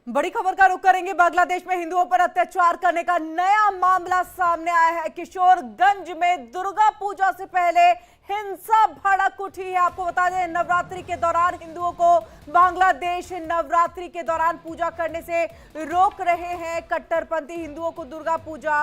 बड़ी खबर का रुख करेंगे। बांग्लादेश में हिंदुओं पर अत्याचार करने का नया मामला सामने आया है। किशोरगंज में दुर्गा पूजा से पहले हिंसा भड़क उठी है। आपको बता दें, नवरात्रि के दौरान हिंदुओं को बांग्लादेश नवरात्रि के दौरान पूजा करने से रोक रहे हैं। कट्टरपंथी हिंदुओं को दुर्गा पूजा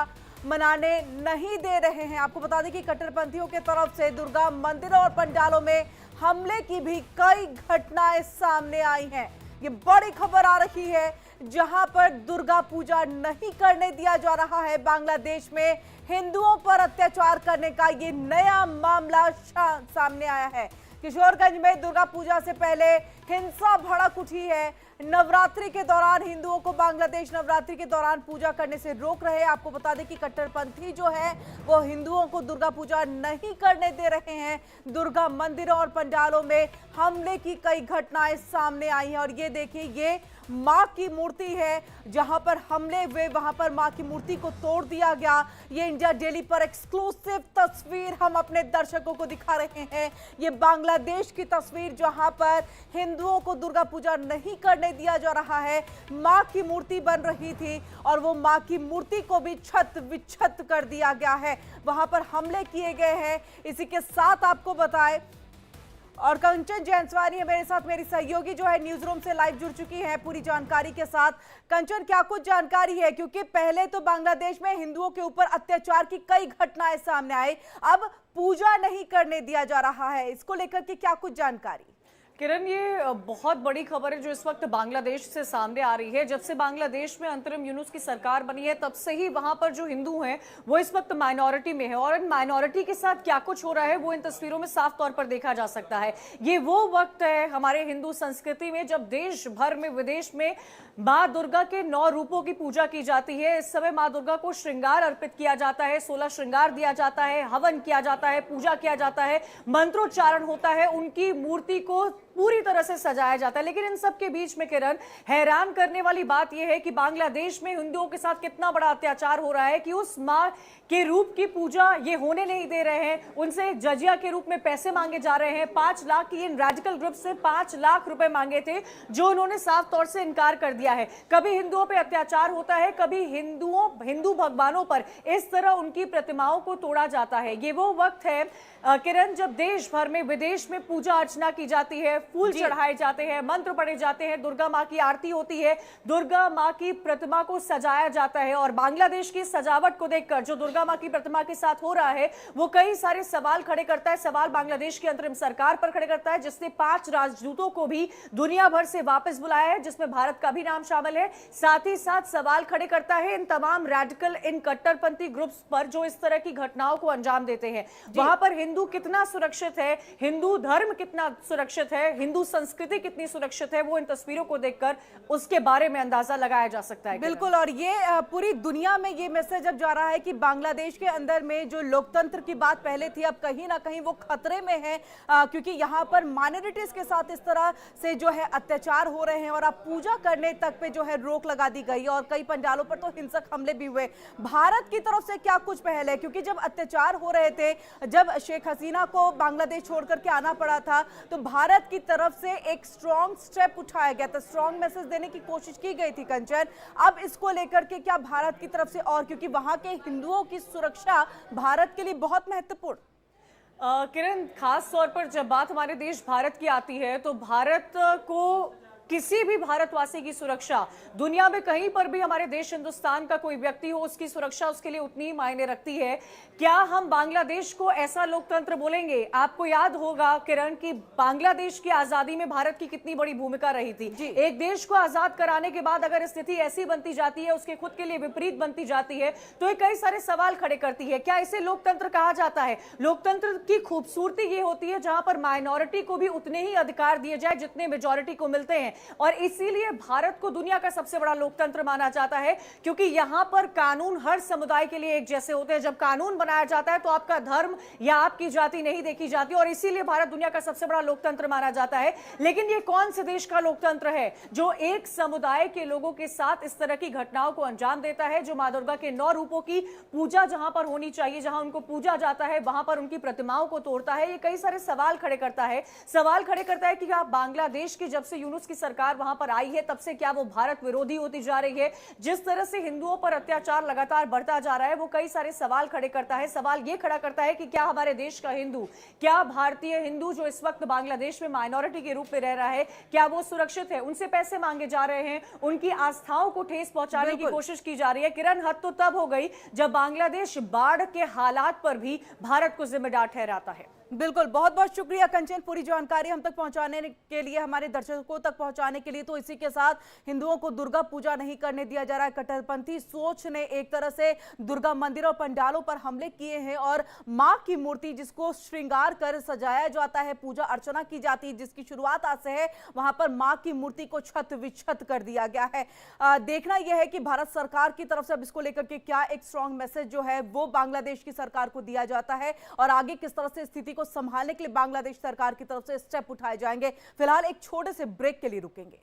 मनाने नहीं दे रहे हैं। आपको बता दें कि कट्टरपंथियों की तरफ से दुर्गा मंदिरों और पंडालों में हमले की भी कई घटनाएं सामने आई हैं। ये बड़ी खबर आ रही है, जहां पर दुर्गा पूजा नहीं करने दिया जा रहा है। बांग्लादेश में हिंदुओं पर अत्याचार करने का ये नया मामला सामने आया है। किशोरगंज में दुर्गा पूजा से पहले हिंसा भड़क उठी है। नवरात्रि के दौरान हिंदुओं को बांग्लादेश नवरात्रि के दौरान पूजा करने से रोक रहे हैं। आपको बता दें कि कट्टरपंथी जो है वो हिंदुओं को दुर्गा पूजा नहीं करने दे रहे हैं। दुर्गा मंदिरों और पंडालों में हमले की कई घटनाएं सामने आई हैं। और ये देखिए, ये मां की मूर्ति है, जहां पर हमले हुए वहां पर मां की मूर्ति को तोड़ दिया गया। ये इंडिया डेली पर एक्सक्लूसिव तस्वीर हम अपने दर्शकों को दिखा रहे हैं। ये बांग्लादेश की तस्वीर, जहां पर हिंदुओं को दुर्गा पूजा नहीं करने दिया जा रहा है। मां की मूर्ति बन रही थी और वो मां की मूर्ति को भी छत विच्छत कर दिया गया है। वहां पर हमले किए गए हैं। इसी के साथ आपको बताएं, और कंचन जैनसवानी है मेरे साथ, मेरी सहयोगी जो है न्यूज रूम से लाइव जुड़ चुकी है पूरी जानकारी के साथ। कंचन, क्या कुछ जानकारी है? क्योंकि पहले तो बांग्लादेश में हिंदुओं के ऊपर अत्याचार की कई घटनाएं सामने आई, अब पूजा नहीं करने दिया जा रहा है। इसको लेकर के क्या कुछ जानकारी? किरण, ये बहुत बड़ी खबर है जो इस वक्त बांग्लादेश से सामने आ रही है। जब से बांग्लादेश में अंतरिम यूनुस की सरकार बनी है, तब से ही वहां पर जो हिंदू हैं वो इस वक्त माइनॉरिटी में है। और इन माइनॉरिटी के साथ क्या कुछ हो रहा है वो इन तस्वीरों में साफ तौर पर देखा जा सकता है। ये वो वक्त है हमारे हिंदू संस्कृति में जब देश भर में, विदेश में माँ दुर्गा के 9 रूपों की पूजा की जाती है। इस समय माँ दुर्गा को श्रृंगार अर्पित किया जाता है, 16 श्रृंगार दिया जाता है, हवन किया जाता है, पूजा किया जाता है, मंत्रोच्चारण होता है, उनकी मूर्ति को पूरी तरह से सजाया जाता है। लेकिन इन सब के बीच में किरण, हैरान करने वाली बात यह है कि बांग्लादेश में हिंदुओं के साथ कितना बड़ा अत्याचार हो रहा है कि उस मां के रूप की पूजा ये होने नहीं दे रहे हैं। उनसे जजिया के रूप में पैसे मांगे जा रहे हैं। 5 लाख की इन रेडिकल ग्रुप से 5 लाख रुपए मांगे थे, जो उन्होंने साफ तौर से इनकार कर दिया है। कभी हिंदुओं पे अत्याचार होता है, कभी हिंदू भगवानों पर इस तरह उनकी प्रतिमाओं को तोड़ा जाता है। ये वो वक्त है किरण, जब देश भर में, विदेश में पूजा अर्चना की जाती है, फूल चढ़ाए जाते हैं, मंत्र पढ़े जाते हैं, दुर्गा माँ की आरती होती है, दुर्गा माँ की प्रतिमा को सजाया जाता है। और बांग्लादेश की सजावट को देखकर जो दुर्गा माँ की प्रतिमा के साथ हो रहा है वो कई सारे सवाल खड़े करता है। सवाल बांग्लादेश की अंतरिम सरकार पर खड़े करता है, जिसने 5 राजदूतों को भी दुनिया भर से वापस बुलाया है, जिसमें भारत का भी नाम शामिल है। साथ ही साथ सवाल खड़े करता है इन तमाम रेडिकल, इन कट्टरपंथी ग्रुप्स पर जो इस तरह की घटनाओं को अंजाम देते हैं। वहां पर हिंदू कितना सुरक्षित है, हिंदू धर्म कितना सुरक्षित है, हिंदू संस्कृति कितनी सुरक्षित है, वो इन तस्वीरों को देखकर उसके बारे में अंदाजा लगाया जा सकता है। बिल्कुल, और ये पूरी दुनिया में ये मैसेज अब जा रहा है कि बांग्लादेश के अंदर में जो लोकतंत्र की बात पहले थी, अब कहीं ना कहीं वो खतरे में है, क्योंकि यहाँ पर माइनॉरिटीज के साथ इस तरह से जो है अत्याचार हो रहे हैं। और अब पूजा करने तक पे जो है रोक लगा दी गई और कई पंडालों पर तो हिंसक हमले भी हुए। भारत की तरफ से क्या कुछ पहल है? क्योंकि जब अत्याचार हो रहे थे, जब शेख हसीना को बांग्लादेश छोड़ करके आना पड़ा था, तो भारत की तरफ से एक स्ट्रॉन्ग स्टेप उठाया गया था, स्ट्रॉन्ग मैसेज देने की कोशिश की गई थी। कंचन, अब इसको लेकर के क्या भारत की तरफ से, और क्योंकि वहां के हिंदुओं की सुरक्षा भारत के लिए बहुत महत्वपूर्ण। किरण, खास तौर पर जब बात हमारे देश भारत की आती है तो भारत को, किसी भी भारतवासी की सुरक्षा, दुनिया में कहीं पर भी हमारे देश हिंदुस्तान का कोई व्यक्ति हो, उसकी सुरक्षा उसके लिए उतनी ही मायने रखती है। क्या हम बांग्लादेश को ऐसा लोकतंत्र बोलेंगे? आपको याद होगा किरण कि बांग्लादेश की आजादी में भारत की कितनी बड़ी भूमिका रही थी। एक देश को आजाद कराने के बाद अगर स्थिति ऐसी बनती जाती है, उसके खुद के लिए विपरीत बनती जाती है, तो ये कई सारे सवाल खड़े करती है। क्या इसे लोकतंत्र कहा जाता है? लोकतंत्र की खूबसूरती ये होती है जहां पर माइनॉरिटी को भी उतने ही अधिकार दिए जाए जितने मेजॉरिटी को मिलते हैं। और इसीलिए भारत को दुनिया का सबसे बड़ा लोकतंत्र माना जाता है, क्योंकि यहां पर कानून हर समुदाय के लिए एक जैसे होते हैं। जब कानून बनाया जाता है तो आपका धर्म या आपकी जाति नहीं देखी जाती, और इसीलिए भारत दुनिया का सबसे बड़ा लोकतंत्र माना जाता है। लेकिन ये कौन से देश का लोकतंत्र है जो एक समुदाय के लोगों के साथ इस तरह की घटनाओं को अंजाम देता है, जो मां दुर्गा के 9 रूपों की पूजा जहां पर होनी चाहिए, जहां उनको पूजा जाता है, वहां पर उनकी प्रतिमाओं को तोड़ता है? ये कई सारे सवाल खड़े करता है। सवाल खड़े करता है कि आप बांग्लादेश की, जब से यूनुस की सरकार वहां पर आई है तब से क्या वो भारत विरोधी होती जा रही है? जिस तरह से हिंदुओं पर अत्याचार लगातार बढ़ता जा रहा है वो कई सारे सवाल खड़े करता है। सवाल ये खड़ा करता है कि क्या हमारे देश का हिंदू, क्या भारतीय हिंदू जो इस वक्त बांग्लादेश में माइनॉरिटी के रूप में रह रहा है, क्या वो सुरक्षित है? उनसे पैसे मांगे जा रहे हैं, उनकी आस्थाओं को ठेस पहुंचाने की कोशिश की जा रही है। किरण, हद तो तब हो गई जब बांग्लादेश बाढ़ के हालात पर भी भारत को जिम्मेदार ठहराता है। बिल्कुल, बहुत बहुत शुक्रिया कंचन, पूरी जानकारी हम तक पहुंचाने के लिए, हमारे दर्शकों तक पहुंचाने के लिए। तो इसी के साथ हिंदुओं को दुर्गा पूजा नहीं करने दिया जा रहा है। कट्टरपंथी सोच ने एक तरह से दुर्गा मंदिरों और पंडालों पर हमले किए हैं और मां की मूर्ति जिसको श्रृंगार कर सजाया जाता है, पूजा अर्चना की जाती है, जिसकी शुरुआत आज से है, वहां पर मां की मूर्ति को छत विछत कर दिया गया है। देखना यह है कि भारत सरकार की तरफ से अब इसको लेकर के क्या एक स्ट्रॉन्ग मैसेज जो है वो बांग्लादेश की सरकार को दिया जाता है और आगे किस तरह से स्थिति को संभालने के लिए बांग्लादेश सरकार की तरफ से स्टेप उठाए जाएंगे। फिलहाल एक छोटे से ब्रेक के लिए रुकेंगे।